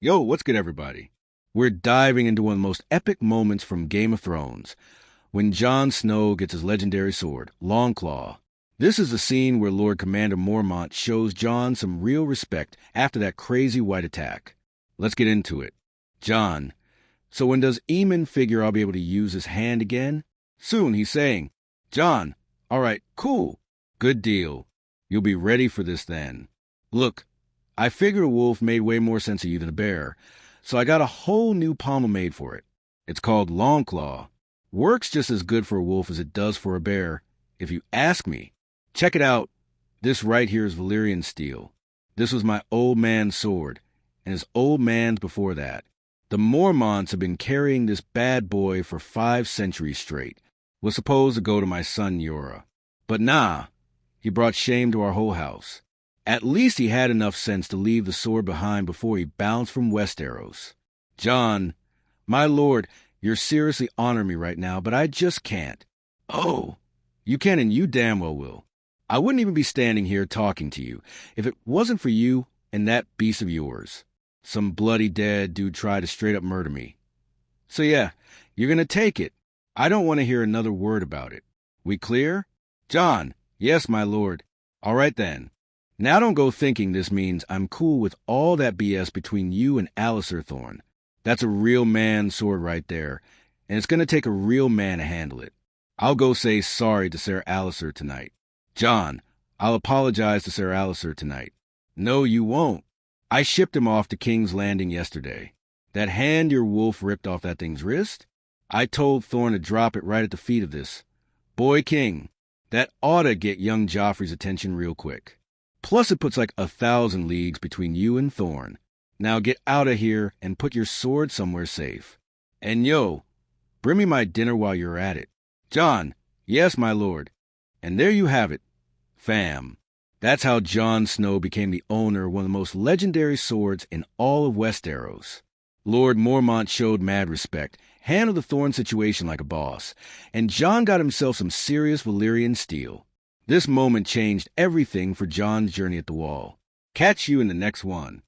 Yo, what's good, everybody? We're diving into one of the most epic moments from Game of Thrones, when Jon Snow gets his legendary sword, Longclaw. This is the scene where Lord Commander Mormont shows Jon some real respect after that crazy white attack. Let's get into it. Jon, so when does Eamon figure I'll be able to use his hand again? Soon, he's saying. Jon, all right, cool. Good deal. You'll be ready for this then. Look, I figure a wolf made way more sense to you than a bear, so I got a whole new pommel made for it. It's called Longclaw. Works just as good for a wolf as it does for a bear, if you ask me. Check it out. This right here is Valyrian steel. This was my old man's sword, and his old man's before that. The Mormonts have been carrying this bad boy for 5 centuries straight. Was supposed to go to my son Yora. But nah, he brought shame to our whole house. At least he had enough sense to leave the sword behind before he bounced from Westeros. Jon, my lord, you're seriously honoring me right now, but I just can't. Oh, you can and you damn well will. I wouldn't even be standing here talking to you if it wasn't for you and that beast of yours. Some bloody dead dude tried to straight up murder me. So yeah, you're gonna take it. I don't want to hear another word about it. We clear? Jon, yes, my lord. All right then. Now don't go thinking this means I'm cool with all that BS between you and Alliser Thorne. That's a real man's sword right there, and it's going to take a real man to handle it. I'll go say sorry to Sir Alliser tonight. Jon, I'll apologize to Sir Alliser tonight. No, you won't. I shipped him off to King's Landing yesterday. That hand your wolf ripped off that thing's wrist? I told Thorne to drop it right at the feet of this boy king. That oughta get young Joffrey's attention real quick. Plus it puts like 1,000 leagues between you and Thorne. Now get out of here and put your sword somewhere safe. And yo, bring me my dinner while you're at it. Jon, yes, my lord. And there you have it, fam. That's how Jon Snow became the owner of one of the most legendary swords in all of Westeros. Lord Mormont showed mad respect, handled the Thorne situation like a boss, and Jon got himself some serious Valyrian steel. This moment changed everything for Jon's journey at the Wall. Catch you in the next one.